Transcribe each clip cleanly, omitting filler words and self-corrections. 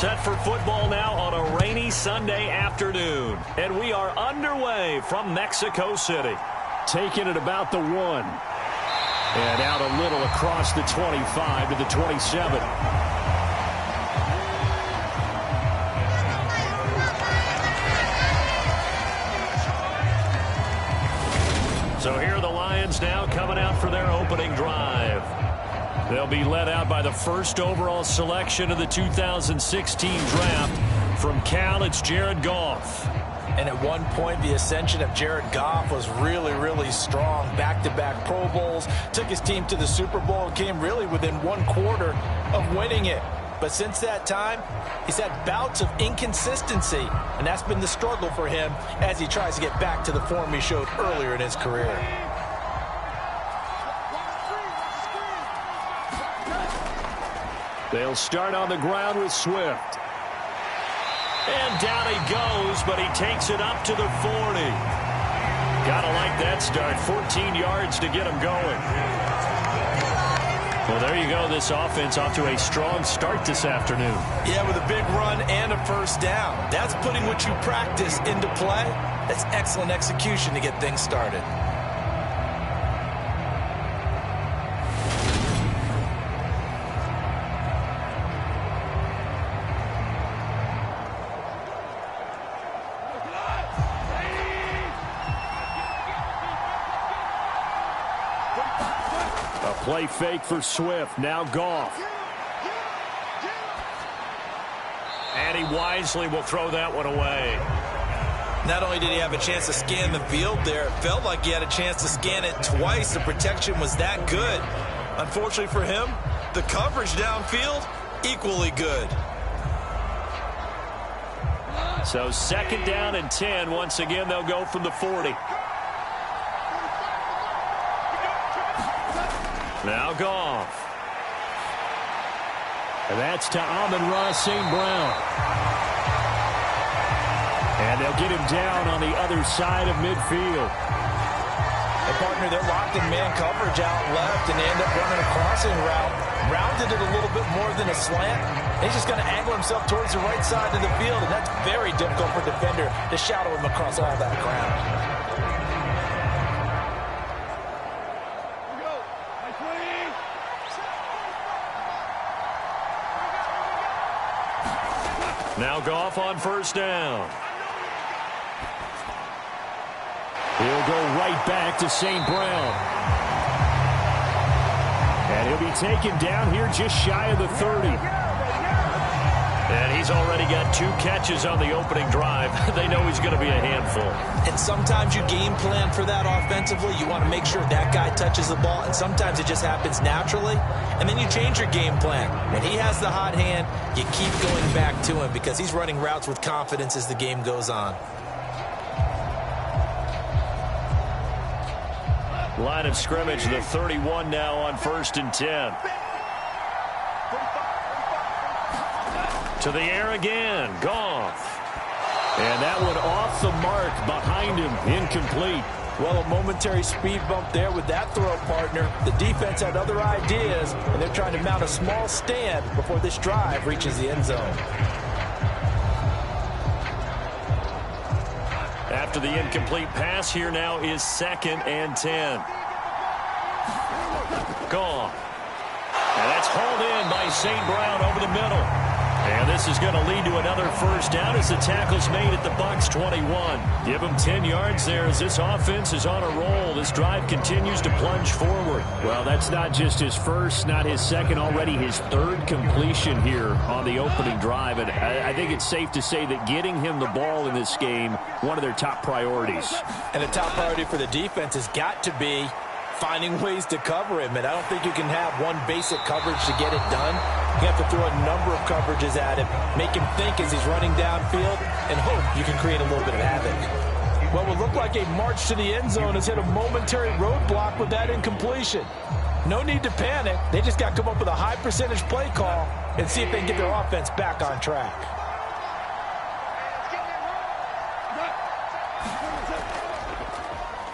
set for football now on a rainy Sunday afternoon. And we are underway from Mexico City. Taking it about the 1. And out a little across the 25 to the 27. So here are the Lions now coming out for their opening drive. They'll be led out by the first overall selection of the 2016 draft. From Cal, it's Jared Goff. And at one point, the ascension of Jared Goff was really, really strong. Back-to-back Pro Bowls, took his team to the Super Bowl, and came really within 1/4 of winning it. But since that time, he's had bouts of inconsistency, and that's been the struggle for him as he tries to get back to the form he showed earlier in his career. They'll start on the ground with Swift. And down he goes, but he takes it up to the 40. Gotta like that start. 14 yards to get him going. Well, there you go. This offense off to a strong start this afternoon. Yeah, with a big run and a first down. That's putting what you practice into play. That's excellent execution to get things started. Play fake for Swift. Now Goff. And he wisely will throw that one away. Not only did he have a chance to scan the field there, it felt like he had a chance to scan it twice. The protection was that good. Unfortunately for him, the coverage downfield, equally good. So 2nd down and 10. Once again, they'll go from the 40. Now Goff. And that's to Amon-Ra St. Brown. And they'll get him down on the other side of midfield. And partner, they're locked in man coverage out left, and they end up running a crossing route. Rounded it a little bit more than a slant. He's just going to angle himself towards the right side of the field, and that's very difficult for a defender to shadow him across all that ground. Now Goff on first down. He'll go right back to St. Brown. And he'll be taken down here just shy of the 30. And he's already got 2 catches on the opening drive. They know he's going to be a handful. And sometimes you game plan for that offensively. You want to make sure that guy touches the ball, and sometimes it just happens naturally. And then you change your game plan. When he has the hot hand, you keep going back to him because he's running routes with confidence as the game goes on. Line of scrimmage, the 31 now on 1st and 10. To the air again, Goff. And that one off the mark behind him, incomplete. Well, a momentary speed bump there with that throw, partner. The defense had other ideas, and they're trying to mount a small stand before this drive reaches the end zone. After the incomplete pass, here now is 2nd and 10. Goff. And that's hauled in by St. Brown over the middle. And this is going to lead to another first down as the tackle's made at the Bucs 21. Give them 10 yards there as this offense is on a roll. This drive continues to plunge forward. Well, that's not just his first, not his second, already his 3rd completion here on the opening drive. And I think it's safe to say that getting him the ball in this game, one of their top priorities. And the top priority for the defense has got to be finding ways to cover him. And I don't think you can have one basic coverage to get it done. You have to throw a number of coverages at him, make him think as he's running downfield, and hope you can create a little bit of havoc. Well, it looked like a march to the end zone has hit a momentary roadblock with that incompletion. No need to panic. They just got to come up with a high percentage play call and see if they can get their offense back on track.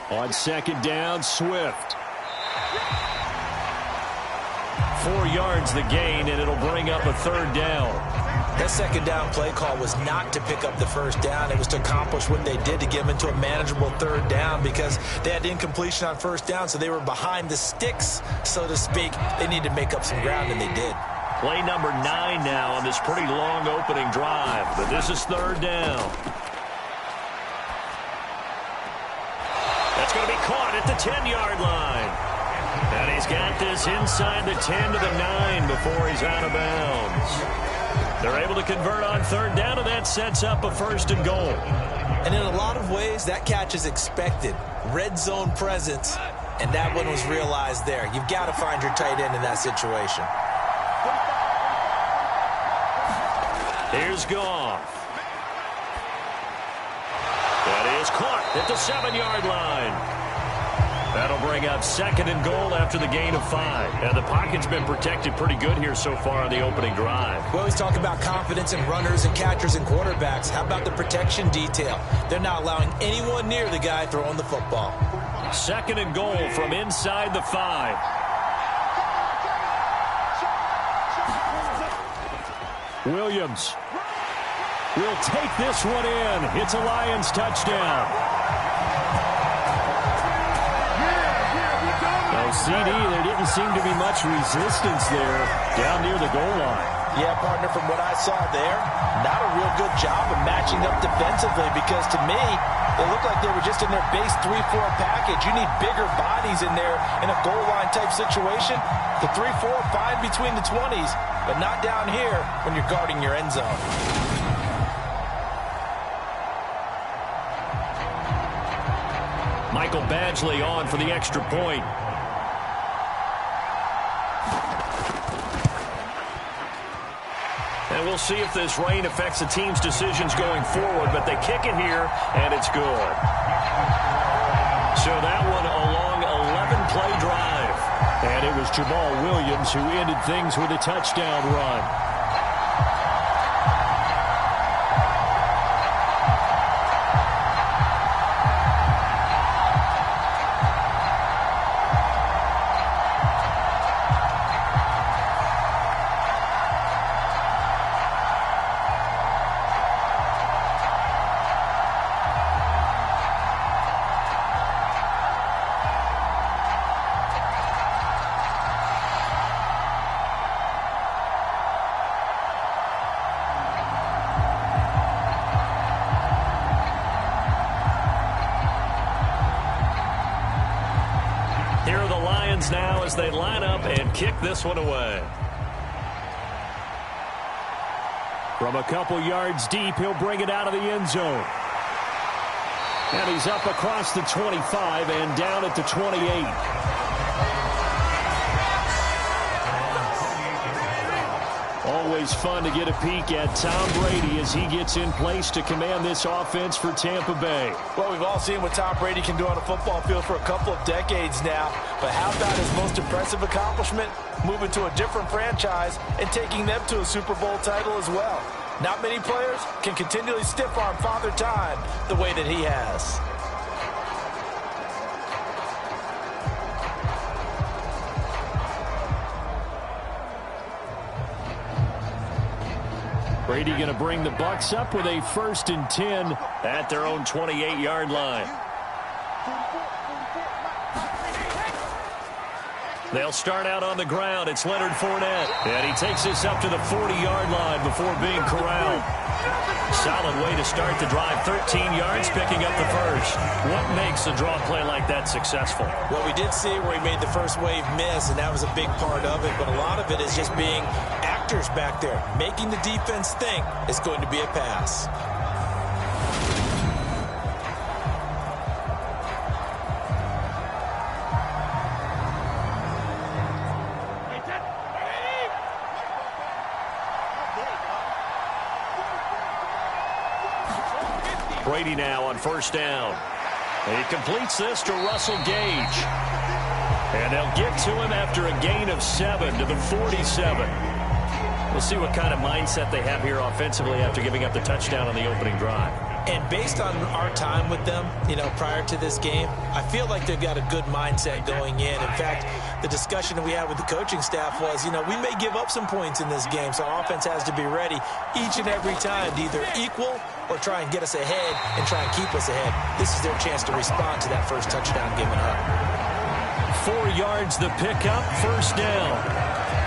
On 2nd down, Swift. 4 yards the gain, and it'll bring up a 3rd down. That 2nd down play call was not to pick up the 1st down. It was to accomplish what they did, to get them into a manageable 3rd down, because they had incompletion on 1st down, so they were behind the sticks, so to speak. They needed to make up some ground, and they did. Play number 9 now on this pretty long opening drive, but this is 3rd down. That's going to be caught at the 10-yard line. And he's got this inside the 10 to the 9 before he's out of bounds. They're able to convert on 3rd down, and that sets up a 1st and goal. And in a lot of ways, that catch is expected. Red zone presence, and that one was realized there. You've got to find your tight end in that situation. Here's Goff. That is caught at the 7-yard line. That'll bring up 2nd and goal after the gain of 5. And the pocket's been protected pretty good here so far on the opening drive. We always talk about confidence in runners and catchers and quarterbacks. How about the protection detail? They're not allowing anyone near the guy throwing the football. 2nd and goal from inside the 5. Williams will take this one in. It's a Lions touchdown. CD, there didn't seem to be much resistance there down near the goal line. Yeah, partner, from what I saw there, not a real good job of matching up defensively, because to me, they looked like they were just in their base 3-4 package. You need bigger bodies in there in a goal line type situation. The 3-4, fine between the 20s, but not down here when you're guarding your end zone. Michael Badgley on for the extra point. And we'll see if this rain affects the team's decisions going forward, but they kick it here, and it's good. So that one a long 11-play drive. And it was Jamal Williams who ended things with a touchdown run. Here are the Lions now as they line up and kick this one away. From a couple yards deep, he'll bring it out of the end zone. And he's up across the 25 and down at the 28. Always fun to get a peek at Tom Brady as he gets in place to command this offense for Tampa Bay. Well, we've all seen what Tom Brady can do on a football field for a couple of decades now. But how about his most impressive accomplishment? Moving to a different franchise and taking them to a Super Bowl title as well. Not many players can continually stiff-arm Father Time the way that he has. Brady going to bring the Bucs up with a 1st and 10 at their own 28-yard line. They'll start out on the ground. It's Leonard Fournette. And he takes this up to the 40-yard line before being corralled. Solid way to start the drive. 13 yards, picking up the 1st. What makes a draw play like that successful? Well, we did see where he made the first wave miss, and that was a big part of it. But a lot of it is just being actors back there, making the defense think it's going to be a pass. Brady now on 1st down. He completes this to Russell Gage. And they'll get to him after a gain of 7 to the 47. We'll see what kind of mindset they have here offensively after giving up the touchdown on the opening drive. And based on our time with them, prior to this game, I feel like they've got a good mindset going in. In fact, the discussion that we had with the coaching staff was, we may give up some points in this game, so our offense has to be ready each and every time to either equal or try and get us ahead and try and keep us ahead. This is their chance to respond to that first touchdown given up. 4 yards the pickup, first down.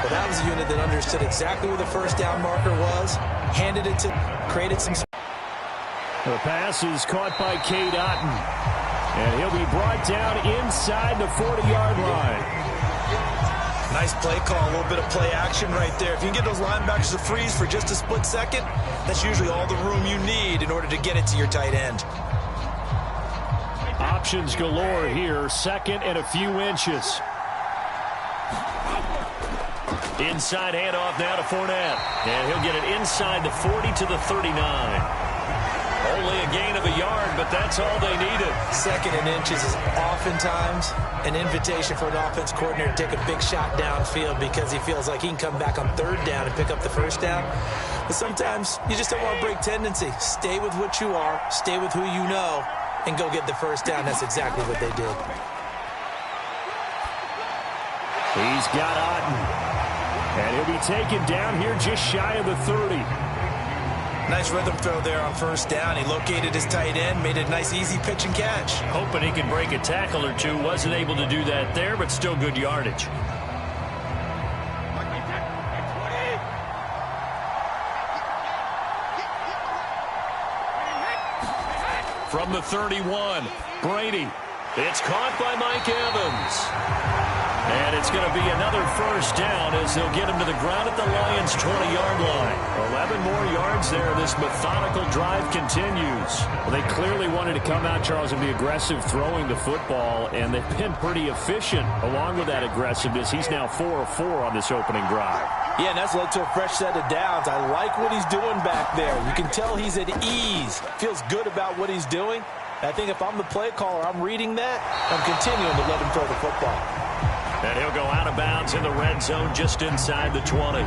Well, that was a unit that understood exactly where the first down marker was, handed it to, created some. The pass is caught by Cade Otton, and he'll be brought down inside the 40-yard line. Nice play call, a little bit of play action right there. If you can get those linebackers to freeze for just a split second, that's usually all the room you need in order to get it to your tight end. Options galore here, second and a few inches. Inside handoff now to Fournette, and he'll get it inside the 40 to the 39. Only a gain of a yard, but that's all they needed. Second and inches is oftentimes an invitation for an offense coordinator to take a big shot downfield because he feels like he can come back on third down and pick up the first down. But sometimes you just don't want to break tendency. Stay with what you are, stay with who you know, and go get the first down. That's exactly what they did. He's got Otton, and he'll be taken down here just shy of the 30. Nice rhythm throw there on first down. He located his tight end, made a nice easy pitch and catch. Hoping he could break a tackle or two. Wasn't able to do that there, but still good yardage. From the 31, Brady. It's caught by Mike Evans. And it's going to be another first down as they'll get him to the ground at the Lions' 20-yard line. 11 more yards there. This methodical drive continues. Well, they clearly wanted to come out, Charles, and be aggressive throwing the football, and they've been pretty efficient along with that aggressiveness. He's now 4 of 4 on this opening drive. Yeah, and that's led to a fresh set of downs. I like what he's doing back there. You can tell he's at ease. Feels good about what he's doing. I think if I'm the play caller, I'm reading that. I'm continuing to let him throw the football. And he'll go out of bounds in the red zone just inside the 20.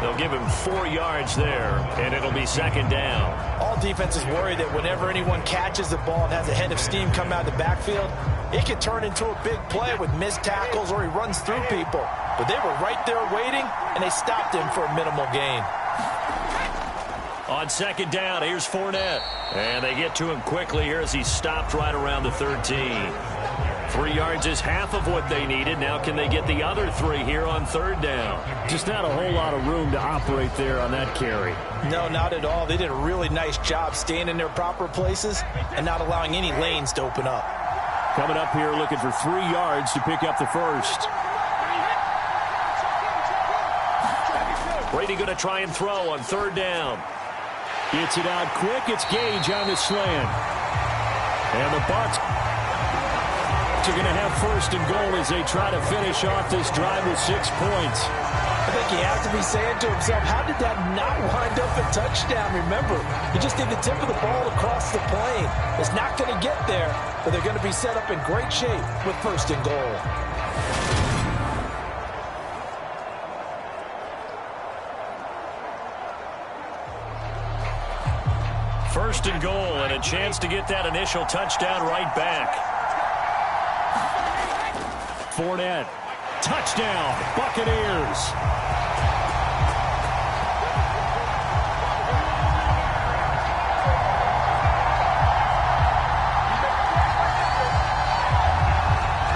They'll give him 4 yards there, and it'll be second down. All defenses worry that whenever anyone catches the ball and has a head of steam come out of the backfield, it can turn into a big play with missed tackles or he runs through people. But they were right there waiting, and they stopped him for a minimal gain. On second down, here's Fournette. And they get to him quickly here as he stopped right around the 13. 3 yards is half of what they needed. Now can they get the other 3 here on third down? Just not a whole lot of room to operate there on that carry. No, not at all. They did a really nice job staying in their proper places and not allowing any lanes to open up. Coming up here looking for 3 yards to pick up the first. Brady going to try and throw on third down. Gets it out quick. It's Gage on the slant. And the Bucs are going to have first and goal as they try to finish off this drive with 6 points. I think he has to be saying to himself, how did that not wind up a touchdown? Remember, he just did the tip of the ball across the plane. It's not going to get there, but they're going to be set up in great shape with first and goal. First and goal, and a chance to get that initial touchdown right back. Fournette, touchdown, Buccaneers.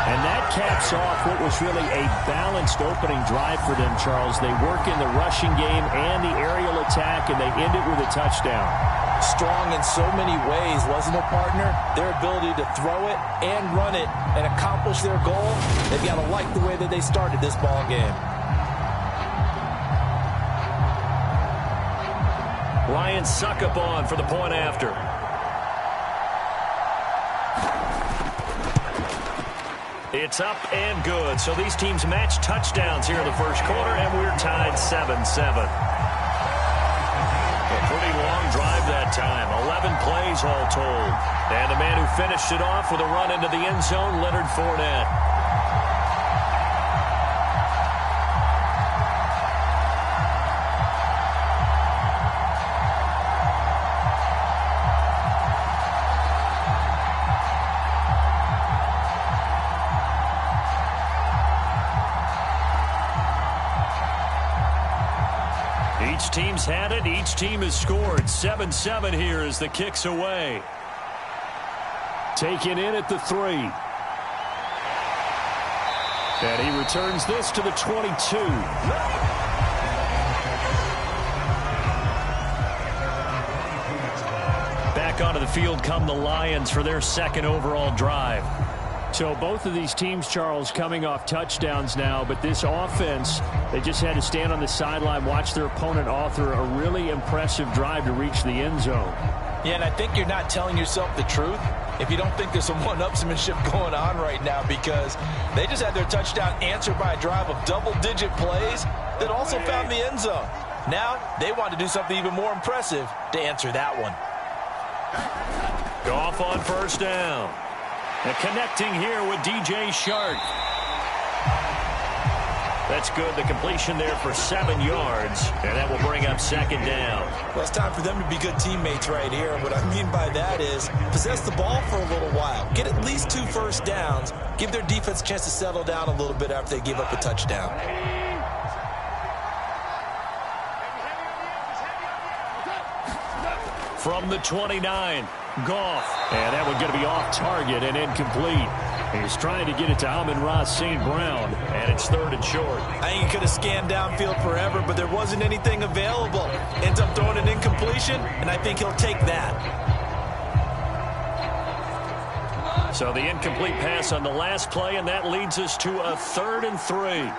And that caps off what was really a balanced opening drive for them, Charles. They work in the rushing game and the aerial attack, and they end it with a touchdown. Strong in so many ways, wasn't it, partner? Their ability to throw it and run it and accomplish their goal, they've got to like the way that they started this ball game. Ryan Succop for the point after. It's up and good. So these teams match touchdowns here in the first quarter, and we're tied 7-7. A pretty long drive that time. 11 plays all told. And the man who finished it off with a run into the end zone, Leonard Fournette. Each team's had it. Each team has scored. 7-7 here as the kick's away. Taken in at the 3. And he returns this to the 22. Back onto the field come the Lions for their second overall drive. So both of these teams, Charles, coming off touchdowns now, but this offense, they just had to stand on the sideline, watch their opponent author a really impressive drive to reach the end zone. Yeah, and I think you're not telling yourself the truth if you don't think there's some one-upsmanship going on right now, because they just had their touchdown answered by a drive of double-digit plays that also found the end zone. Now they want to do something even more impressive to answer that one. Goff on first down. And connecting here with DJ Shark. That's good. The completion there for 7 yards. And that will bring up second down. Well, it's time for them to be good teammates right here. And what I mean by that is possess the ball for a little while. Get at least 2 first downs. Give their defense a chance to settle down a little bit after they give up a touchdown. From the 29, Goff. And that one going to be off target and incomplete. He's trying to get it to Amon-Ra St. Brown, and it's 3rd and short. I think he could have scanned downfield forever, but there wasn't anything available. Ends up throwing an incompletion, and I think he'll take that. So the incomplete pass on the last play, and that leads us to a 3rd and 3.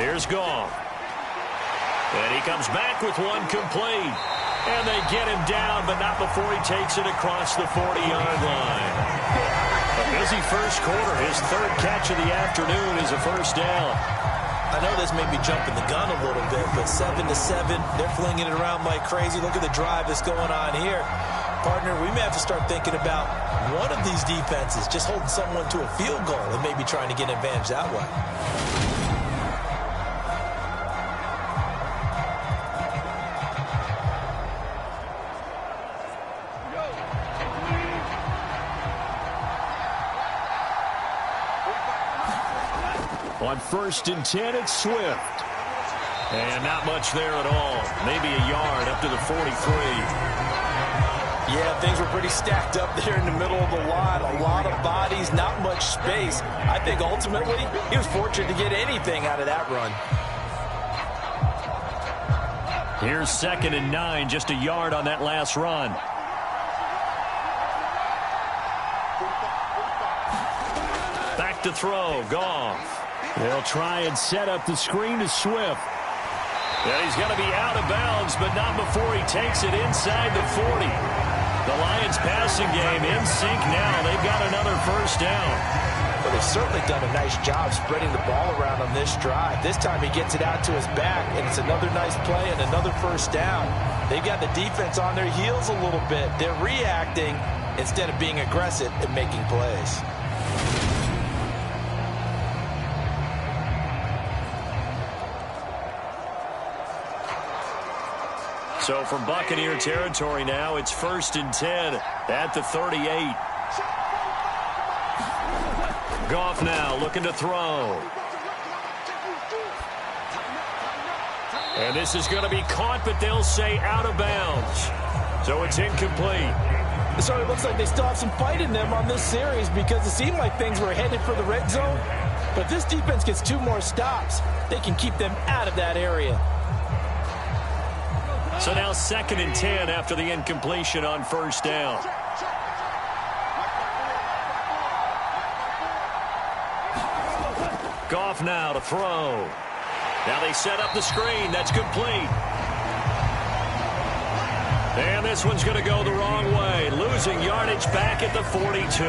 Here's Goff. And he comes back with one complete. And they get him down, but not before he takes it across the 40-yard line. A busy first quarter. His 3rd catch of the afternoon is a first down. I know this may be jumping the gun a little bit, but 7-7, they're flinging it around like crazy. Look at the drive that's going on here. Partner, we may have to start thinking about one of these defenses just holding someone to a field goal and maybe trying to get an advantage that way. On 1st and 10, it's Swift. And not much there at all. Maybe a yard up to the 43. Yeah, things were pretty stacked up there in the middle of the line. A lot of bodies, not much space. I think ultimately he was fortunate to get anything out of that run. Here's 2nd and 9, just a yard on that last run. Back to throw, Goff. They'll try and set up the screen to Swift. And he's going to be out of bounds, but not before he takes it inside the 40. The Lions passing game in sync now. They've got another first down. Well, they've certainly done a nice job spreading the ball around on this drive. This time he gets it out to his back, and it's another nice play and another first down. They've got the defense on their heels a little bit. They're reacting instead of being aggressive and making plays. So from Buccaneer territory now, it's 1st and 10 at the 38. Goff now looking to throw. And this is going to be caught, but they'll say out of bounds. So it's incomplete. So it looks like they still have some fight in them on this series, because it seemed like things were headed for the red zone. But if this defense gets 2 more stops, they can keep them out of that area. So now 2nd and 10 after the incompletion on first down. Goff now to throw. Now they set up the screen. That's complete. And this one's going to go the wrong way. Losing yardage back at the 42.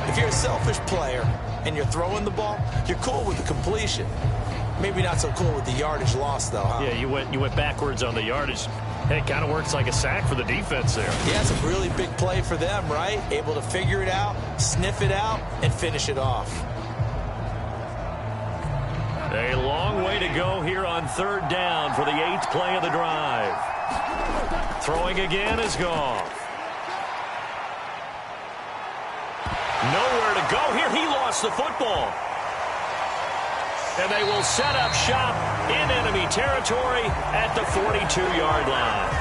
If you're a selfish player and you're throwing the ball, you're cool with the completion. Maybe not so cool with the yardage loss, though, huh? Yeah, you went backwards on the yardage. Hey, it kind of works like a sack for the defense there. Yeah, it's a really big play for them, right? Able to figure it out, sniff it out, and finish it off. A long way to go here on 3rd down for the 8th play of the drive. Throwing again is Goff. Nowhere to go here. He lost the football. And they will set up shop in enemy territory at the 42-yard line.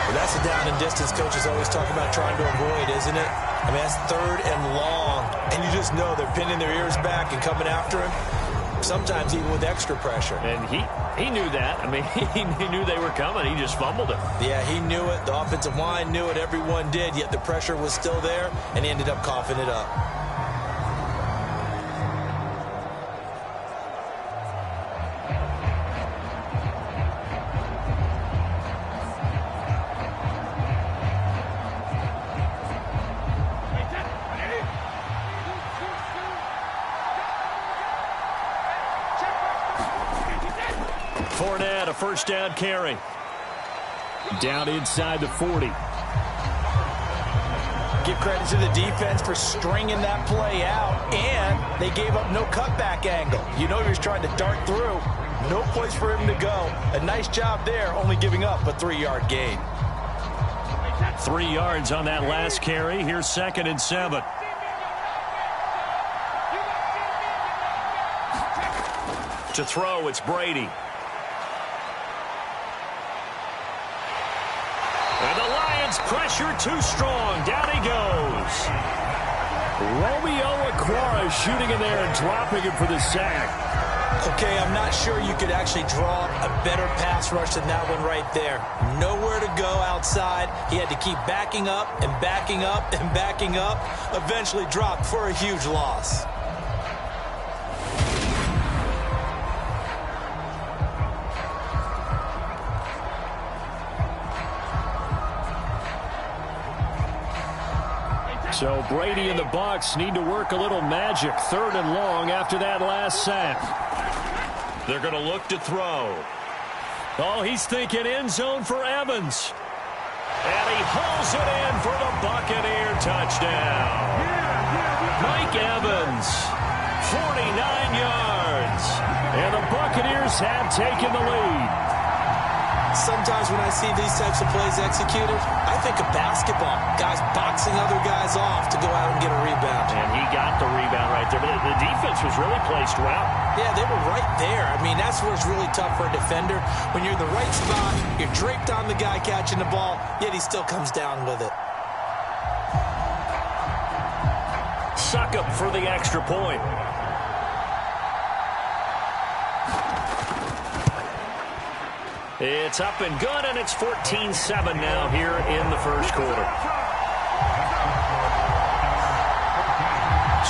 Well, that's the down and distance coaches always talk about trying to avoid, isn't it? I mean, that's 3rd and long. And you just know they're pinning their ears back and coming after him, sometimes even with extra pressure. And he knew that. I mean, he knew they were coming. He just fumbled it. Yeah, he knew it. The offensive line knew it. Everyone did, yet the pressure was still there, and he ended up coughing it up. Fournette, a first down carry. Down inside the 40. Give credit to the defense for stringing that play out, and they gave up no cutback angle. You know he was trying to dart through. No place for him to go. A nice job there, only giving up a 3-yard gain. 3 yards on that last carry. Here's 2nd and 7. To throw, it's Brady. And the Lions pressure too strong. Down he goes. Romeo Okwara shooting in there and dropping him for the sack. Okay, I'm not sure you could actually draw a better pass rush than that one right there. Nowhere to go outside. He had to keep backing up and backing up and backing up. Eventually dropped for a huge loss. So Brady and the Bucs need to work a little magic. 3rd and long after that last sack. They're going to look to throw. Oh, he's thinking end zone for Evans. And he hauls it in for the Buccaneer touchdown. Mike Evans, 49 yards. And the Buccaneers have taken the lead. Sometimes when I see these types of plays executed, I think of basketball. Guys boxing other guys off to go out and get a rebound. And he got the rebound right there. But the defense was really placed well. Yeah, they were right there. I mean, that's where it's really tough for a defender. When you're in the right spot, you're draped on the guy catching the ball, yet he still comes down with it. Suck up for the extra point. It's up and good, and it's 14-7 now here in the first quarter.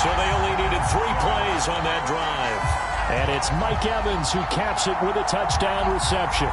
So they only needed 3 plays on that drive. And it's Mike Evans who caps it with a touchdown reception.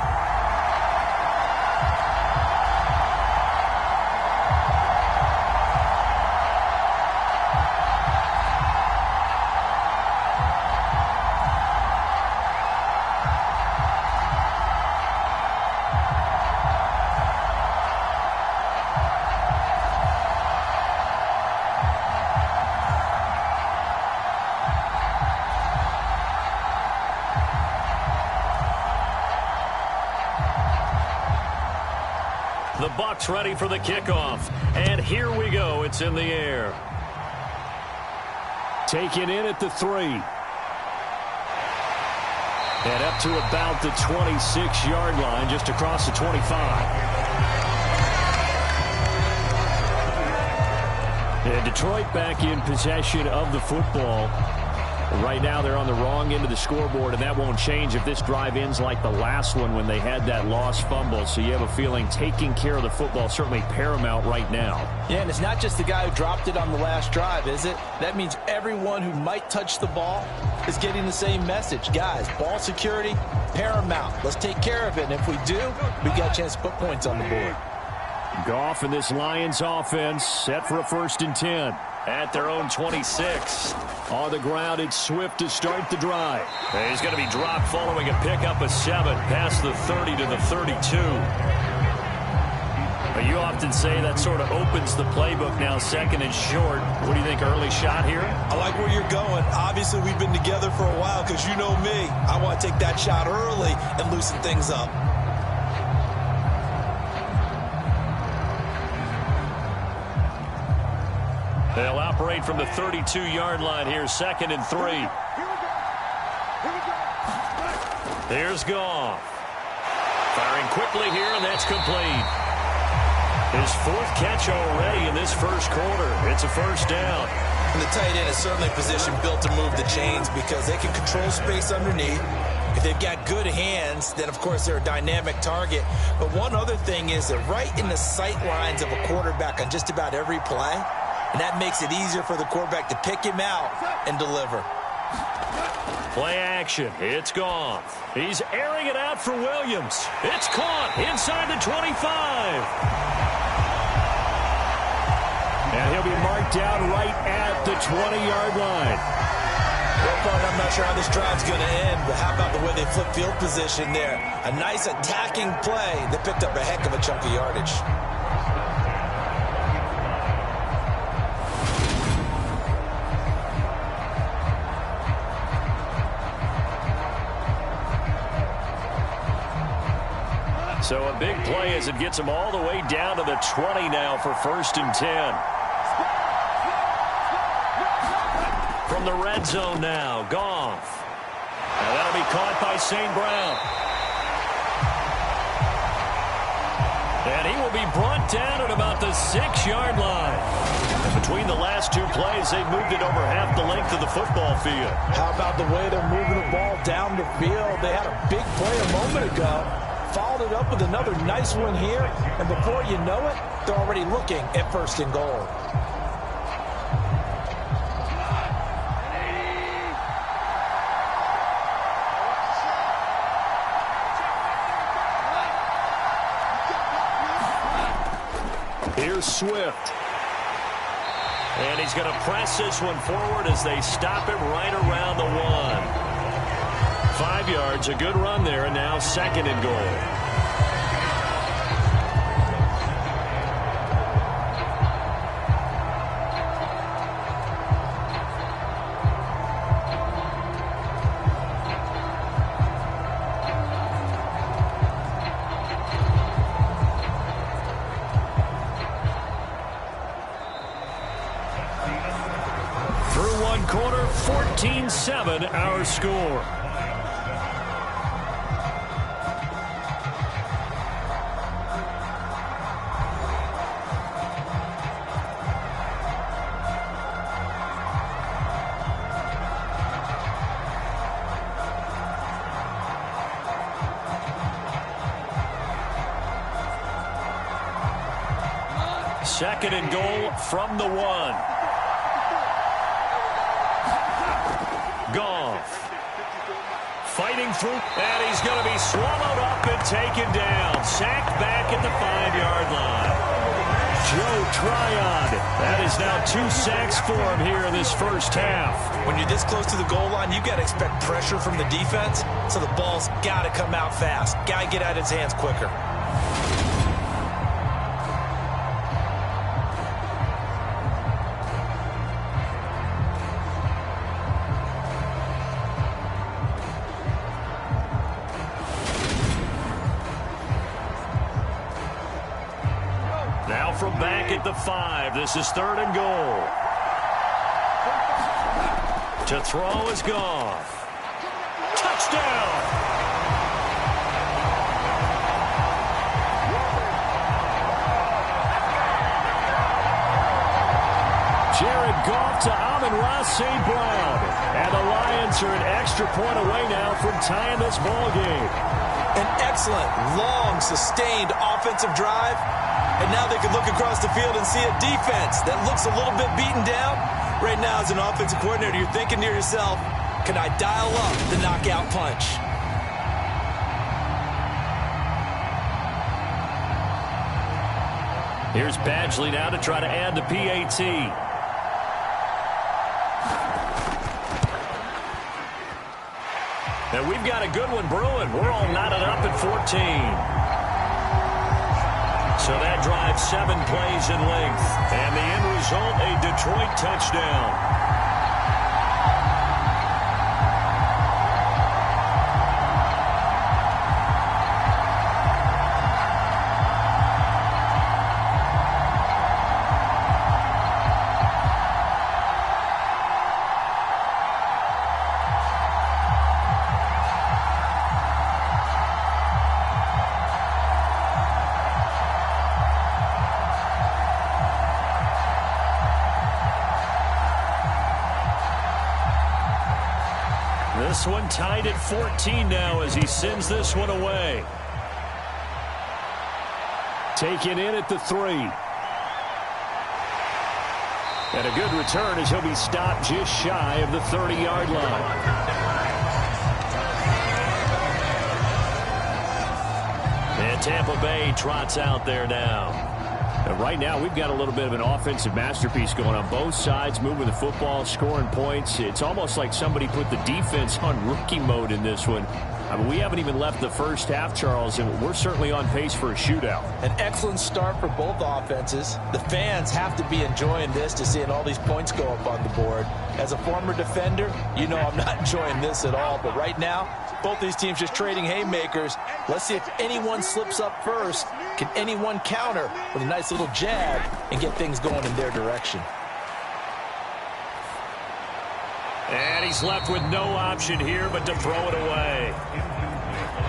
The Bucs ready for the kickoff. And here we go. It's in the air. Taken in at the 3. And up to about the 26-yard line, just across the 25. And Detroit back in possession of the football. Right now they're on the wrong end of the scoreboard, and that won't change if this drive ends like the last one when they had that lost fumble. So you have a feeling taking care of the football is certainly paramount right now. Yeah, and it's not just the guy who dropped it on the last drive, is it? That means everyone who might touch the ball is getting the same message. Guys, ball security, paramount. Let's take care of it, and if we do, we've got a chance to put points on the board. Goff and this Lions offense set for a 1st and 10. At their own 26. On the ground, it's Swift to start the drive. And he's going to be dropped following a pickup of 7 past the 30 to the 32. But you often say that sort of opens the playbook now, 2nd and short. What do you think, early shot here? I like where you're going. Obviously, we've been together for a while because you know me. I want to take that shot early and loosen things up. They'll operate from the 32-yard line here, 2nd and 3. Here we go. Here's Goff. Firing quickly here, and that's complete. His fourth catch already in this first quarter. It's a first down. And the tight end is certainly a position built to move the chains because they can control space underneath. If they've got good hands, then, of course, they're a dynamic target. But one other thing is they're right in the sight lines of a quarterback on just about every play, and that makes it easier for the quarterback to pick him out and deliver. Play action. It's Goff. He's airing it out for Williams. It's caught inside the 25. And he'll be marked down right at the 20-yard line. I'm not sure how this drive's going to end, but how about the way they flip field position there? A nice attacking play that picked up a heck of a chunk of yardage. So a big play as it gets him all the way down to the 20 now for 1st and 10. From the red zone now, Goff. Now that'll be caught by St. Brown. And he will be brought down at about the 6-yard line. And between the last two plays, they've moved it over half the length of the football field. How about the way they're moving the ball down the field? They had a big play a moment ago. Followed it up with another nice one here. And before you know it, they're already looking at 1st and goal. Here's Swift. And he's going to press this one forward as they stop him right around the 1. 5 yards, a good run there, and now 2nd and goal. Through one quarter, 14-7 our score. Second and goal from the 1. Goff. Fighting through, and he's going to be swallowed up and taken down. Sacked back at the 5-yard line. Joe Tryon. That is now 2 sacks for him here in this first half. When you're this close to the goal line, you've got to expect pressure from the defense, so the ball's got to come out fast. Got to get out of his hands quicker. Now from back at the 5, this is 3rd and goal. To throw is Goff. Touchdown! Jared Goff to Amon-Ra St. Brown. And the Lions are an extra point away now from tying this ball game. An excellent, long, sustained offensive drive. And now they can look across the field and see a defense that looks a little bit beaten down. Right now, as an offensive coordinator, you're thinking to yourself, can I dial up the knockout punch? Here's Badgley now to try to add the PAT. And we've got a good one brewing. We're all knotted up at 14. So that drives 7 plays in length. And the end result, a Detroit touchdown. This one tied at 14 now as he sends this one away. Taken in at the 3. And a good return as he'll be stopped just shy of the 30-yard line. And Tampa Bay trots out there now. Right now, we've got a little bit of an offensive masterpiece going on both sides, moving the football, scoring points. It's almost like somebody put the defense on rookie mode in this one. I mean, we haven't even left the first half, Charles, and we're certainly on pace for a shootout. An excellent start for both offenses. The fans have to be enjoying this to seeing all these points go up on the board. As a former defender, you know I'm not enjoying this at all. But right now, both these teams just trading haymakers. Let's see if anyone slips up first. Can anyone counter with a nice little jab and get things going in their direction? And he's left with no option here but to throw it away.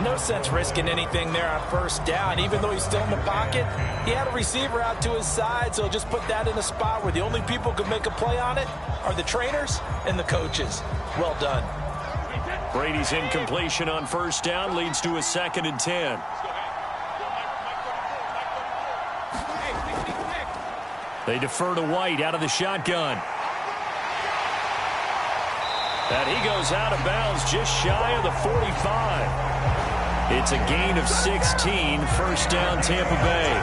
No sense risking anything there on first down. Even though he's still in the pocket, he had a receiver out to his side, so just put that in a spot where the only people who can make a play on it are the trainers and the coaches. Well done. Brady's incompletion on first down leads to a 2nd and 10. They defer to White out of the shotgun. And he goes out of bounds just shy of the 45. It's a gain of 16, first down Tampa Bay.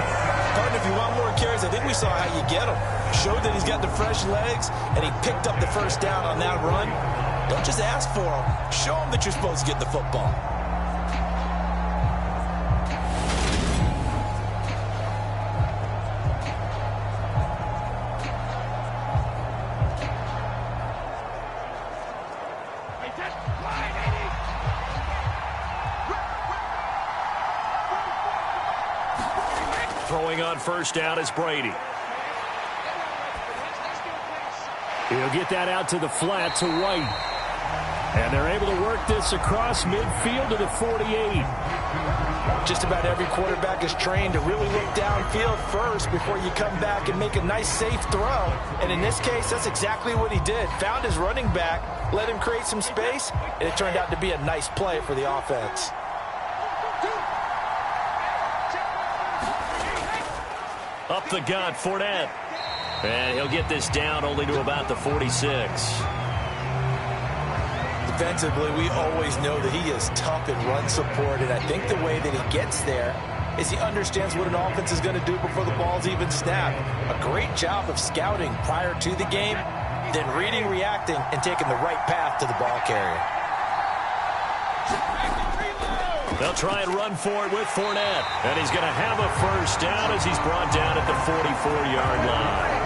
Partner, if you want more carries, I think we saw how you get him. Showed that he's got the fresh legs, and he picked up the first down on that run. Don't just ask for him. Show him that you're supposed to get the football. Throwing on first down is Brady. He'll get that out to the flat to White. And they're able to work this across midfield to the 48. Just about every quarterback is trained to really look downfield first before you come back and make a nice, safe throw. And in this case, that's exactly what he did. Found his running back, let him create some space, and it turned out to be a nice play for the offense. Up the gut, Fournette. And he'll get this down only to about the 46. Defensively, we always know that he is tough in run support, and I think the way that he gets there is he understands what an offense is going to do before the ball's even snapped. A great job of scouting prior to the game, then reading, reacting, and taking the right path to the ball carrier. They'll try and run for it with Fournette. And he's going to have a first down as he's brought down at the 44-yard line.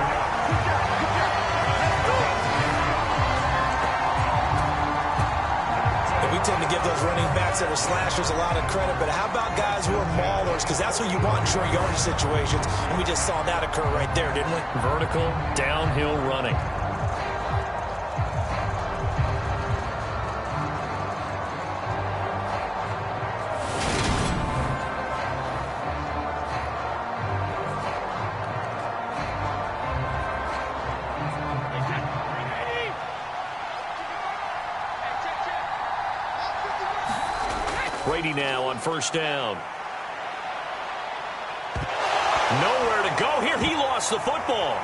And we tend to give those running backs that are slashers a lot of credit, but how about guys who are maulers? Because that's what you want in short yardage situations. And we just saw that occur right there, didn't we? Vertical, downhill running. Brady now on first down. Nowhere to go here. He lost the football.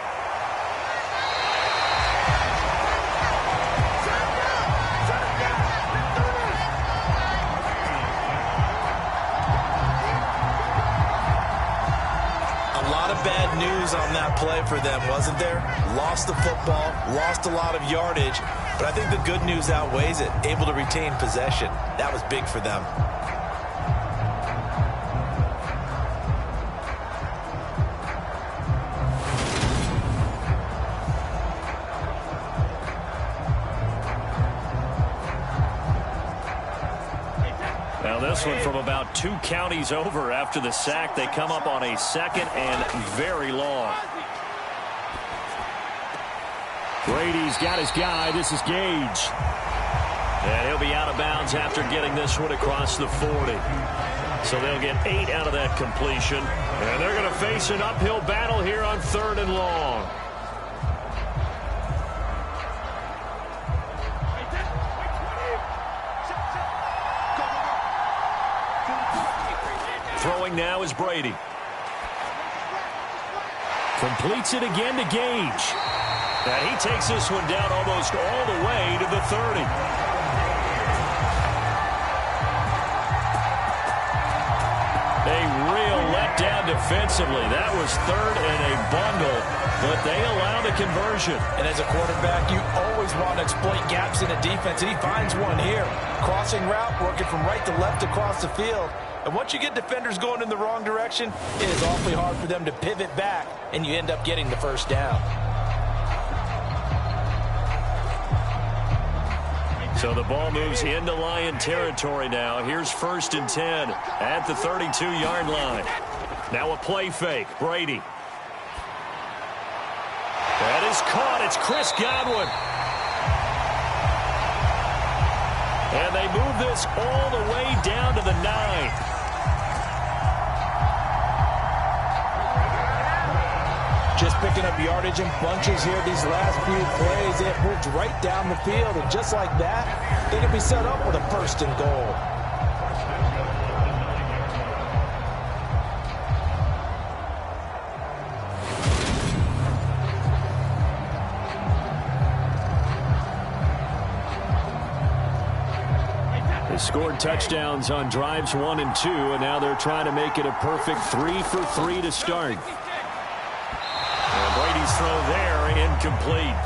A lot of bad news on that play for them, wasn't there? Lost the football, lost a lot of yardage, but I think the good news outweighs it. Able to retain possession. That was big for them. Now this one from about 2 counties over after the sack. They come up on a 2nd and very long. Brady's got his guy. This is Gage. And he'll be out of bounds after getting this one across the 40. So they'll get 8 out of that completion. And they're going to face an uphill battle here on 3rd and long. Throwing now is Brady. Completes it again to Gage. And he takes this one down almost all the way to the 30. A real letdown defensively. That was third and a bundle, but they allow the conversion. And as a quarterback, you always want to exploit gaps in the defense, and he finds one here. Crossing route, working from right to left across the field. And once you get defenders going in the wrong direction, it is awfully hard for them to pivot back, and you end up getting the first down. So the ball moves into Lion territory now. Here's 1st and 10 at the 32-yard line. Now a play fake. Brady. That is caught. It's Chris Godwin. And they move this all the way down to the 9. Just picking up yardage in bunches here these last few plays. They have moved right down the field, and just like that, they can be set up with a 1st and goal. They scored touchdowns on drives 1 and 2, and now they're trying to make it a perfect 3 for 3 to start. Brady's throw there, incomplete.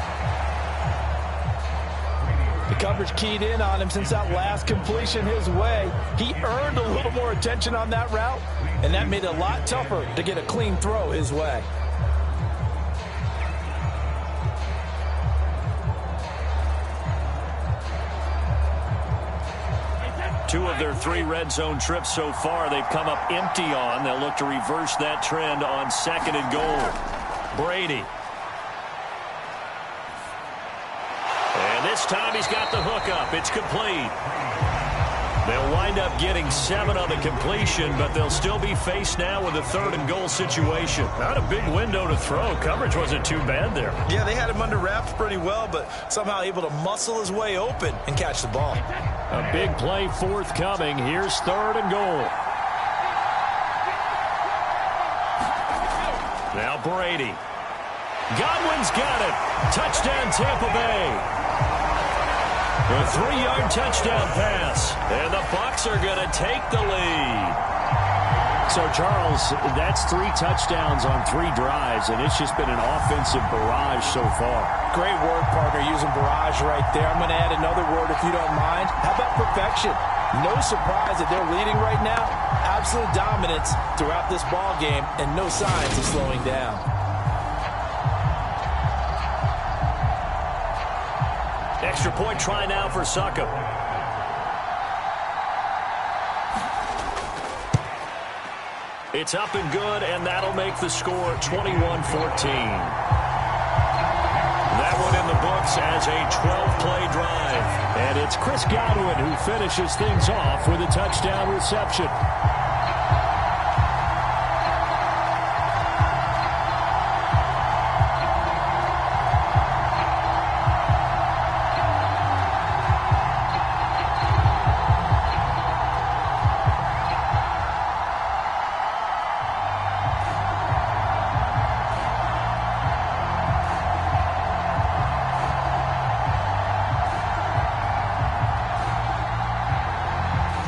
The coverage keyed in on him since that last completion his way. He earned a little more attention on that route, and that made it a lot tougher to get a clean throw his way. Two of their 3 red zone trips so far, they've come up empty on. They'll look to reverse that trend on 2nd and goal. Brady. And this time he's got the hook up. It's complete. They'll wind up getting 7 on the completion, but they'll still be faced now with a 3rd and goal situation. Not a big window to throw. Coverage wasn't too bad there. Yeah, they had him under wraps pretty well, but somehow able to muscle his way open and catch the ball. A big play forthcoming. Here's 3rd and goal. Now Brady. Godwin's got it. Touchdown, Tampa Bay. A 3-yard touchdown pass. And the Bucs are going to take the lead. So, Charles, that's 3 touchdowns on 3 drives, and it's just been an offensive barrage so far. Great word, partner, using barrage right there. I'm going to add another word if you don't mind. How about perfection? No surprise that they're leading right now. Absolute dominance throughout this ball game, and no signs of slowing down. Extra point try now for Suckup. It's up and good, and that'll make the score 21-14. That one in the books as a 12-play drive. And it's Chris Godwin who finishes things off with a touchdown reception.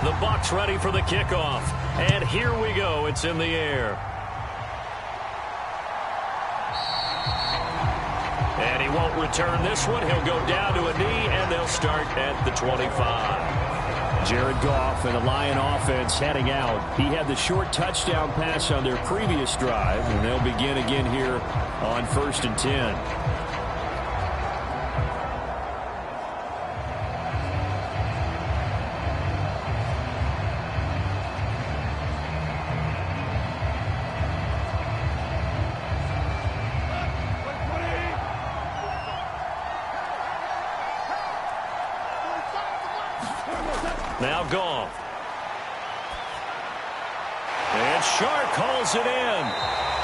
The Bucs ready for the kickoff. And here we go. It's in the air. And he won't return this one. He'll go down to a knee, and they'll start at the 25. Jared Goff and the Lion offense heading out. He had the short touchdown pass on their previous drive, and they'll begin again here on 1st and 10. Now Goff. And Shark calls it in.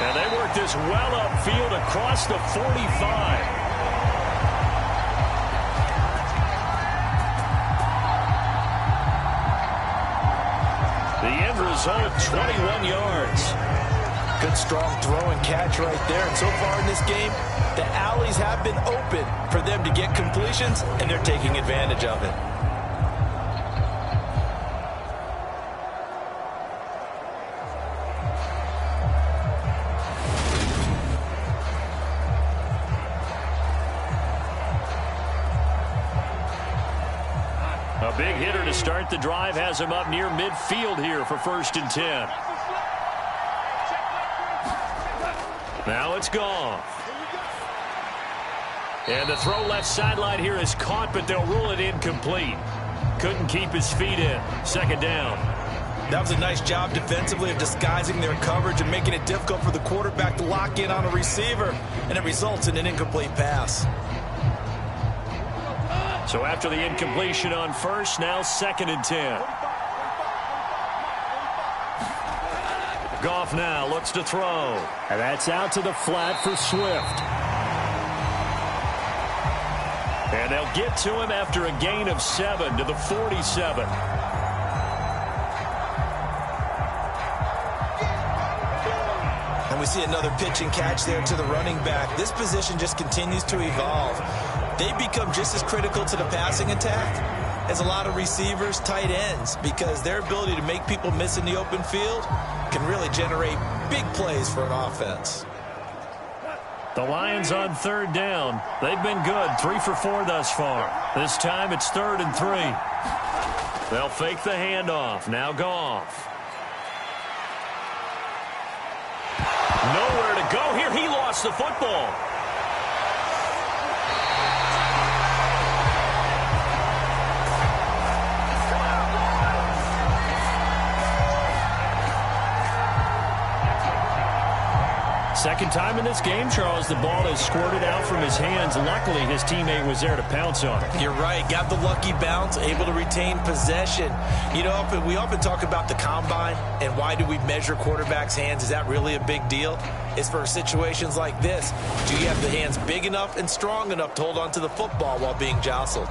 And they work this well upfield across the 45. The end result, 21 yards. Good, strong throw and catch right there. And so far in this game, the alleys have been open for them to get completions, and they're taking advantage of it. A big hitter to start the drive has him up near midfield here for 1st and 10. Now it's Goff. And the throw left sideline here is caught, but they'll rule it incomplete. Couldn't keep his feet in. 2nd down. That was a nice job defensively of disguising their coverage and making it difficult for the quarterback to lock in on a receiver, and it results in an incomplete pass. So after the incompletion on 1st, now 2nd and 10. Goff now looks to throw. And that's out to the flat for Swift. And they'll get to him after a gain of 7 to the 47. And we see another pitch and catch there to the running back. This position just continues to evolve. They become just as critical to the passing attack as a lot of receivers, tight ends, because their ability to make people miss in the open field can really generate big plays for an offense. The Lions on 3rd down. They've been good, 3 for 4 thus far. This time it's 3rd and 3. They'll fake the handoff. Now Goff. Nowhere to go here. He lost the football. Second time in this game, Charles, the ball has squirted out from his hands. Luckily, his teammate was there to pounce on it. You're right. Got the lucky bounce, able to retain possession. You know, we often talk about the combine and why do we measure quarterbacks' hands. Is that really a big deal? It's for situations like this. Do you have the hands big enough and strong enough to hold on to the football while being jostled?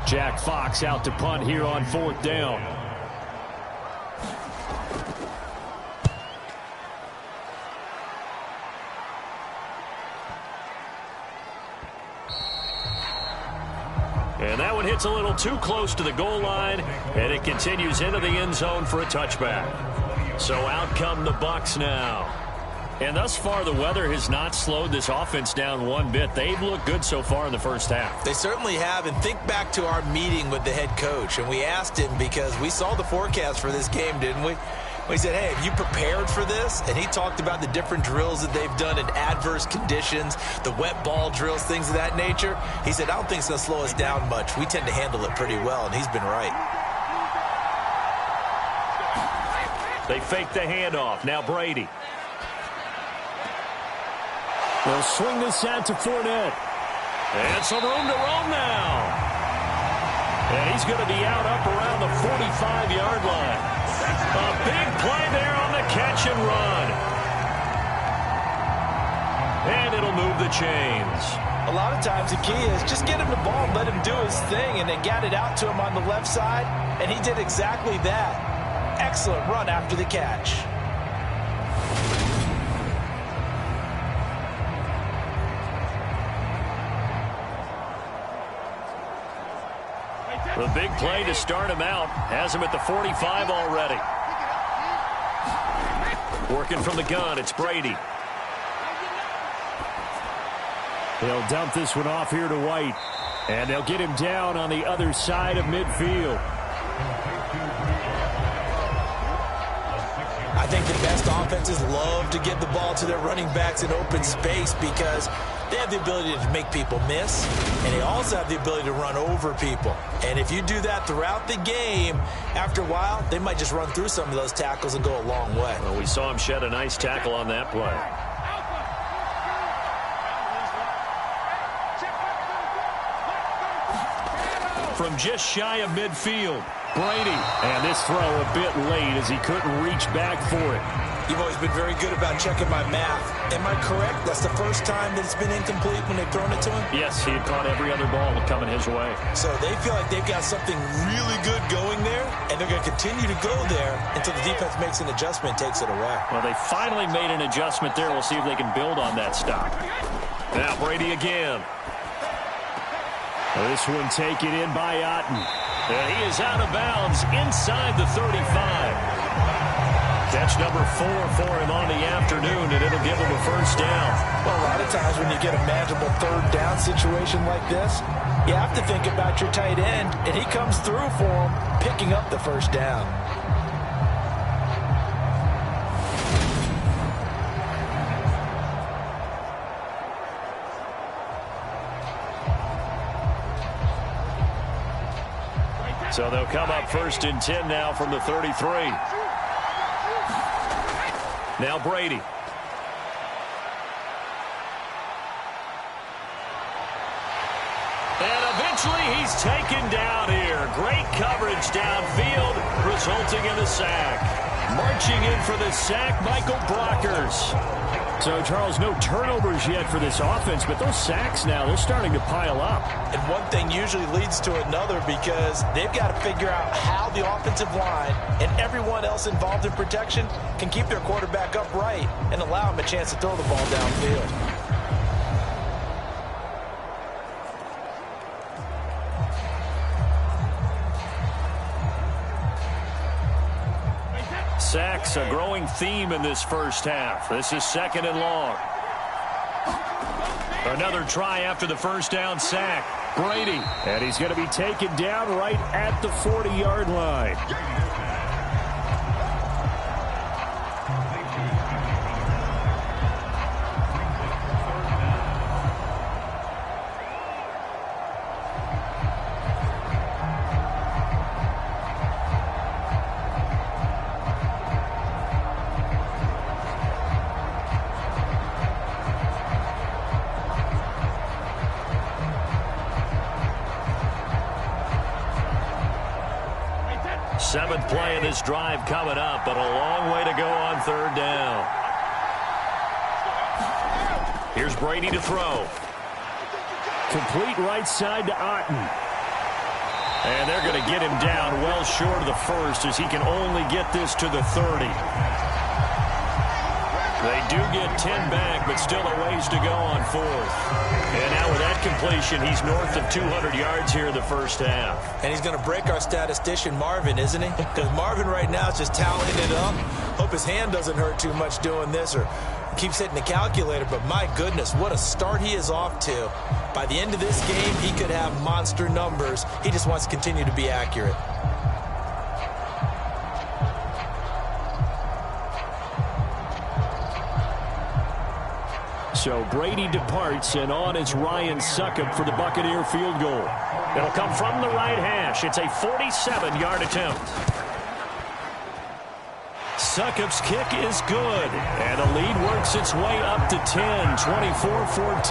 Jack Fox out to punt here on 4th down. And that one hits a little too close to the goal line, and it continues into the end zone for a touchback. So out come the Bucs now. And thus far, the weather has not slowed this offense down one bit. They've looked good so far in the first half. They certainly have. And think back to our meeting with the head coach. And we asked him because we saw the forecast for this game, didn't we? We said, hey, have you prepared for this? And he talked about the different drills that they've done in adverse conditions, the wet ball drills, things of that nature. He said, I don't think it's going to slow us down much. We tend to handle it pretty well, and he's been right. They fake the handoff. Now Brady. They'll swing this out to Fournette. And some room to roam now. And he's going to be out up around the 45-yard line. A big play there on the catch and run. And it'll move the chains. A lot of times the key is just get him the ball and let him do his thing, and they got it out to him on the left side, and he did exactly that. Excellent run after the catch. The big play to start him out has him at the 45 already. Working from the gun, it's Brady. They'll dump this one off here to White. And they'll get him down on the other side of midfield. I think the best offenses love to get the ball to their running backs in open space because they have the ability to make people miss, and they also have the ability to run over people. And if you do that throughout the game, after a while, they might just run through some of those tackles and go a long way. Well, we saw him shed a nice tackle on that play. From just shy of midfield, Brady, and this throw a bit late as he couldn't reach back for it. You've always been very good about checking my math. Am I correct? That's the first time that it's been incomplete when they've thrown it to him? Yes, he had caught every other ball coming his way. So they feel like they've got something really good going there, and they're going to continue to go there until the defense makes an adjustment and takes it away. Well, they finally made an adjustment there. We'll see if they can build on that stop. Now Brady again. This one taken in by Otten. And he is out of bounds inside the 35. Catch number 4 for him on the afternoon, and it'll give him a first down. Well, a lot of times when you get a manageable third down situation like this, you have to think about your tight end, and he comes through for him, picking up the first down. So they'll come up 1st and 10 now from the 33. Now Brady. And eventually he's taken down here. Great coverage downfield, resulting in a sack. Marching in for the sack, Michael Brockers. So, Charles, no turnovers yet for this offense, but those sacks now, they're starting to pile up. And one thing usually leads to another because they've got to figure out how the offensive line and everyone else involved in protection can keep their quarterback upright and allow him a chance to throw the ball downfield. Sacks, a growing theme in this first half. This is 2nd and long. Another try after the first down sack. Brady, and he's going to be taken down right at the 40-yard line. Seventh play of this drive coming up, but a long way to go on 3rd down. Here's Brady to throw. Complete right side to Otten. And they're going to get him down well short of the first as he can only get this to the 30. They do get 10 back, but still a ways to go on 4th. And now with that completion, he's north of 200 yards here in the first half. And he's going to break our statistician Marvin, isn't he? Because Marvin right now is just tallying it up. Hope his hand doesn't hurt too much doing this or keeps hitting the calculator. But my goodness, what a start he is off to. By the end of this game, he could have monster numbers. He just wants to continue to be accurate. So Brady departs, and on is Ryan Succop for the Buccaneer field goal. It'll come from the right hash. It's a 47-yard attempt. Succop's kick is good, and the lead works its way up to 10, 24-14.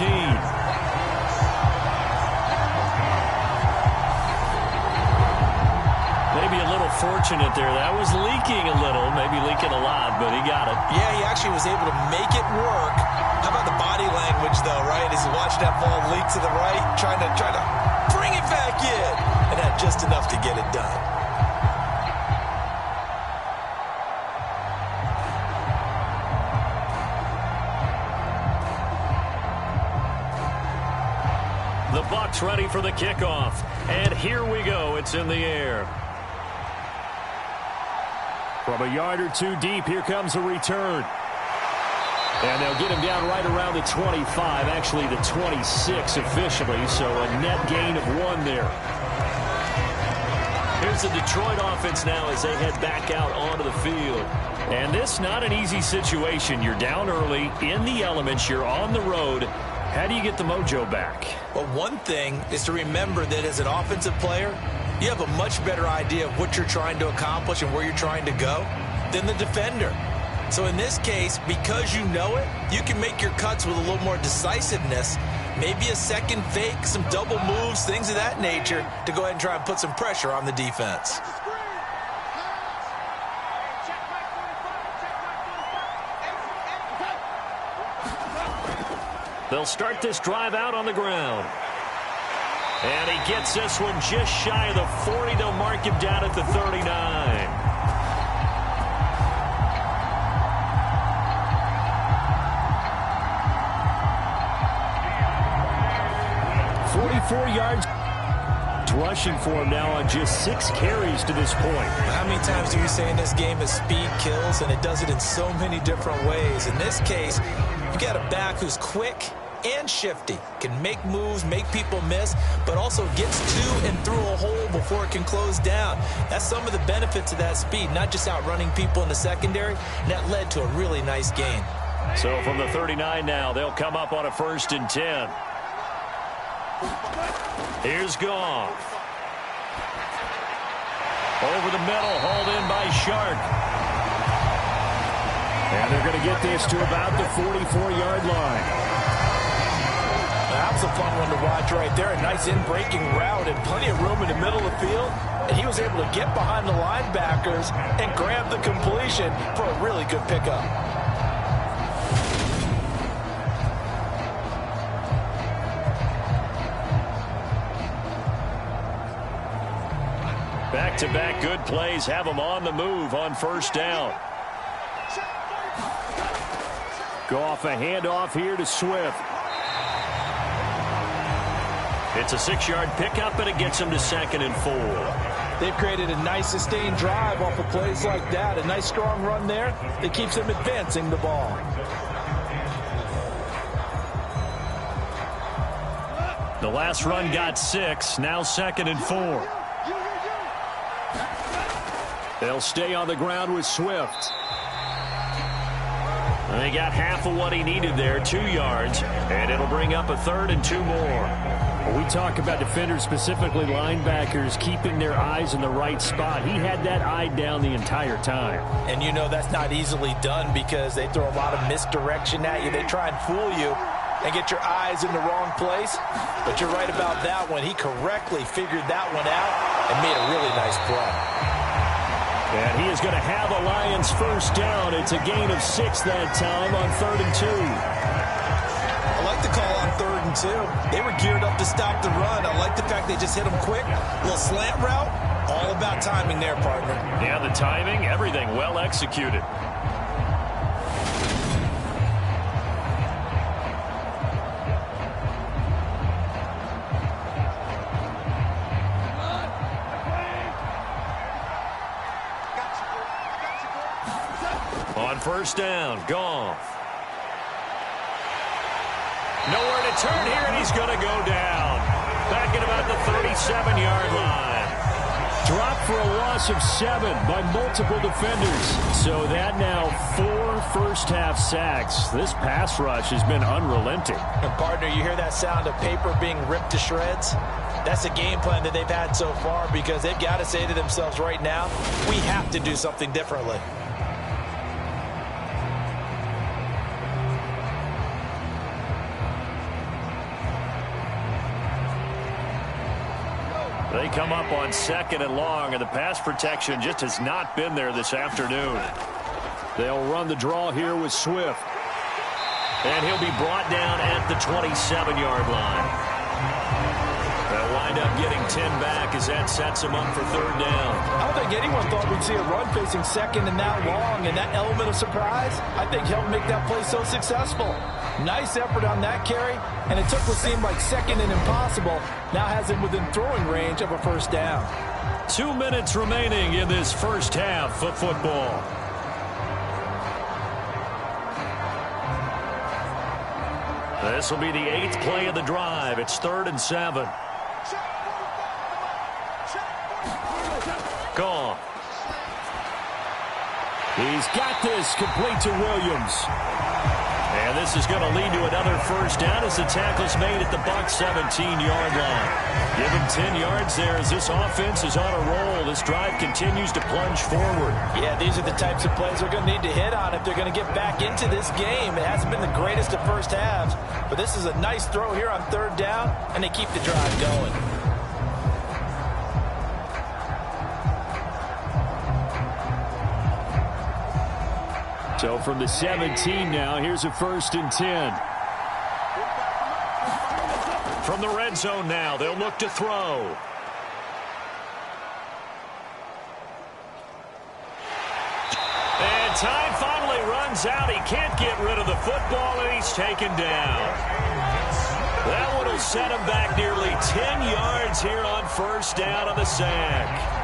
Maybe a little fortunate there. That was leaking a little, maybe leaking a lot, but he got it. Yeah, he actually was able to make it work. How about the body language, though, right? As he watched that ball leak to the right, trying to bring it back in, and had just enough to get it done. The Bucs ready for the kickoff, and here we go. It's in the air. From a yard or two deep, here comes a return. And they'll get him down right around the 25, actually the 26 officially, so a net gain of 1 there. Here's the Detroit offense now as they head back out onto the field. And this not an easy situation. You're down early, in the elements, you're on the road. How do you get the mojo back? Well, one thing is to remember that as an offensive player, you have a much better idea of what you're trying to accomplish and where you're trying to go than the defender. So in this case, because you know it, you can make your cuts with a little more decisiveness, maybe a second fake, some double moves, things of that nature, to go ahead and try and put some pressure on the defense. They'll start this drive out on the ground. And he gets this one just shy of the 40. They'll mark him down at the 39. 44 yards rushing for him now on just 6 carries to this point. How many times do you say in this game that speed kills, and it does it in so many different ways? In this case, you got a back who's quick and shifty, can make moves, make people miss, but also gets to and through a hole before it can close down. That's some of the benefits of that speed, not just outrunning people in the secondary, and that led to a really nice gain. So from the 39 now, they'll come up on a 1st and 10. Here's Goff. Over the middle, hauled in by Shark. And they're going to get this to about the 44-yard line. That was a fun one to watch right there. A nice in-breaking route and plenty of room in the middle of the field. And he was able to get behind the linebackers and grab the completion for a really good pickup. Back-to-back good plays have them on the move on 1st down. Goff, a handoff here to Swift. It's a 6-yard pickup, and it gets him to 2nd and 4. They've created a nice sustained drive off of plays like that. A nice strong run there that keeps them advancing the ball. The last run got 6, now 2nd and 4. They'll stay on the ground with Swift. And he got half of what he needed there, 2 yards, and it'll bring up a 3rd and 2 more. When we talk about defenders, specifically linebackers, keeping their eyes in the right spot. He had that eye down the entire time. And you know that's not easily done because they throw a lot of misdirection at you. They try and fool you and get your eyes in the wrong place. But you're right about that one. He correctly figured that one out and made a really nice play. And he is going to have a Lions 1st down. It's a gain of 6 that time on 3rd and 2. I like the call on 3rd and 2. They were geared up to stop the run. I like the fact they just hit them quick. A little slant route. All about timing there, partner. Yeah, the timing, everything well executed. On 1st down, Goff. Nowhere to turn here, and he's going to go down. Back at about the 37-yard line. Dropped for a loss of 7 by multiple defenders. So that now 4 first-half sacks. This pass rush has been unrelenting. And partner, you hear that sound of paper being ripped to shreds? That's the game plan that they've had so far because they've got to say to themselves right now, we have to do something differently. They come up on 2nd and long, and the pass protection just has not been there this afternoon. They'll run the draw here with Swift. And he'll be brought down at the 27-yard line. They'll wind up getting 10 back as that sets him up for 3rd down. I don't think anyone thought we'd see a run facing 2nd and that long, and that element of surprise, I think, helped make that play so successful. Nice effort on that carry, and it took what seemed like 2nd and impossible, now has him within throwing range of a 1st down. 2 minutes remaining in this 1st half of football. This will be the 8th play of the drive. It's 3rd and 7. Goff. He's got this complete to Williams. And this is going to lead to another 1st down as the tackle's made at the Bucs 17-yard line. Give him 10 yards there as this offense is on a roll. This drive continues to plunge forward. Yeah, these are the types of plays they're going to need to hit on if they're going to get back into this game. It hasn't been the greatest of first halves, but this is a nice throw here on 3rd down, and they keep the drive going. So from the 17 now, here's a 1st and 10. From the red zone now, they'll look to throw. And time finally runs out. He can't get rid of the football, and he's taken down. That one will set him back nearly 10 yards here on first down on the sack.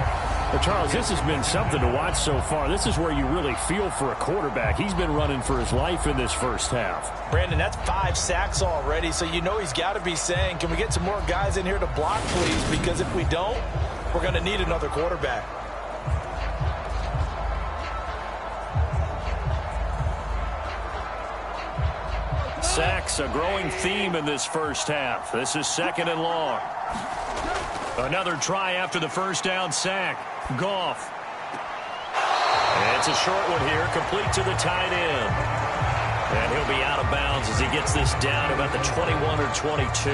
Well, Charles, this has been something to watch so far. This is where you really feel for a quarterback. He's been running for his life in this first half. Brandon, that's 5 sacks already, so you know he's got to be saying, can we get some more guys in here to block, please? Because if we don't, we're going to need another quarterback. Sacks, a growing theme in this first half. This is 2nd and long. Another try after the first down sack. Goff. And it's a short one here, complete to the tight end. And he'll be out of bounds as he gets this down about the 21 or 22.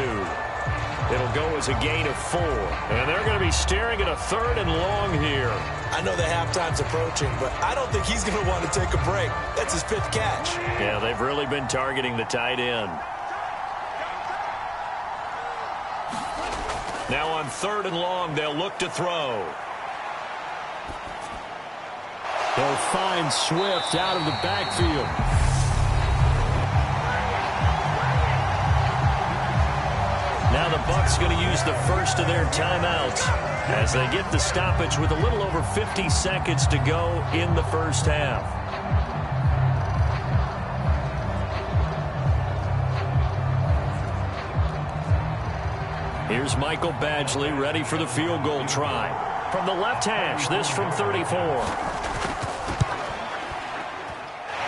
It'll go as a gain of 4. And they're going to be staring at a 3rd and long here. I know the halftime's approaching, but I don't think he's going to want to take a break. That's his 5th catch. Yeah, they've really been targeting the tight end. Now on 3rd and long, they'll look to throw. They'll find Swift out of the backfield. Now the Bucs going to use the first of their timeouts as they get the stoppage with a little over 50 seconds to go in the first half. Here's Michael Badgley ready for the field goal try. From the left hash, this from 34.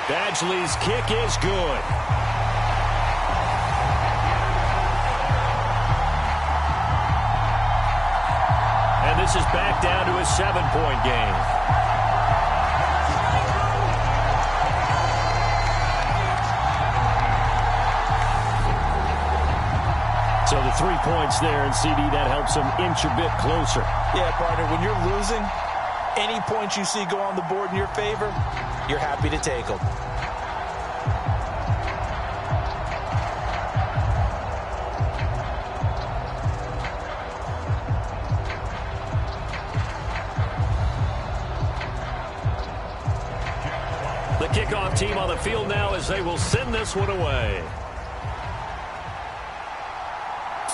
Badgley's kick is good. And this is back down to a 7-point game. So the 3 points there, and CD, that helps them inch a bit closer. Yeah, partner, when you're losing, any points you see go on the board in your favor, you're happy to take them. The kickoff team on the field now as they will send this one away.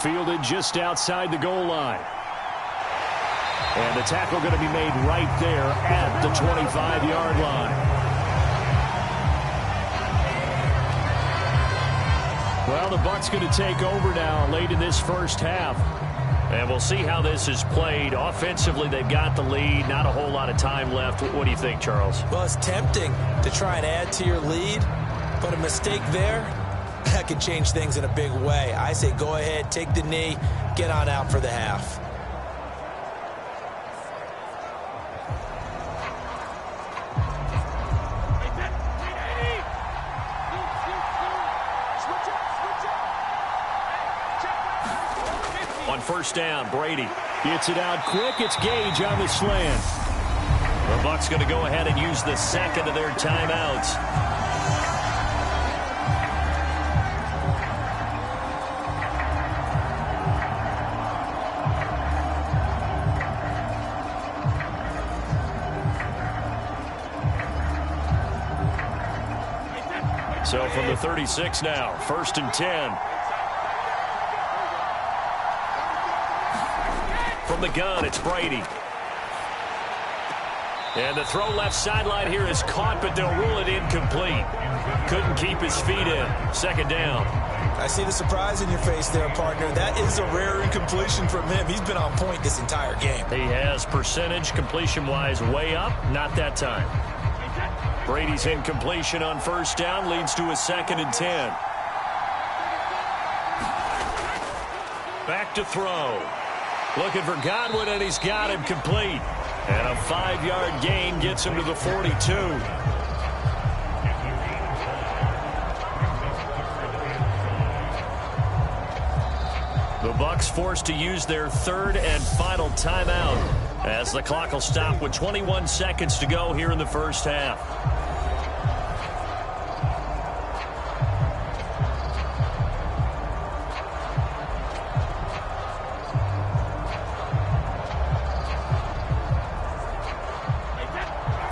Fielded just outside the goal line. And the tackle going to be made right there at the 25-yard line. Well, the Bucs going to take over now late in this first half. And we'll see how this is played. Offensively, they've got the lead. Not a whole lot of time left. What do you think, Charles? Well, it's tempting to try and add to your lead, but a mistake there, that could change things in a big way. I say go ahead, take the knee, get on out for the half. On first down, Brady gets it out quick. It's Gage on the slant. The Bucs going to go ahead and use the second of their timeouts. So from the 36 now, 1st and 10. From the gun, it's Brady. And the throw left sideline here is caught, but they'll rule it incomplete. Couldn't keep his feet in. 2nd down. I see the surprise in your face there, partner. That is a rare incompletion from him. He's been on point this entire game. He has percentage completion-wise way up. Not that time. Brady's incompletion on first down leads to a 2nd and 10. Back to throw. Looking for Godwin, and he's got him complete. And a 5-yard gain gets him to the 42. The Bucs forced to use their 3rd and final timeout as the clock will stop with 21 seconds to go here in the first half.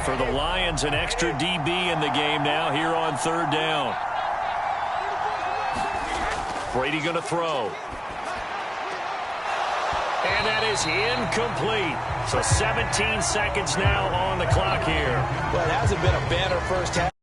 For the Lions, an extra DB in the game now here on third down. Brady going to throw. And that is incomplete. So 17 seconds now on the clock here. Well, it hasn't been a banner first half.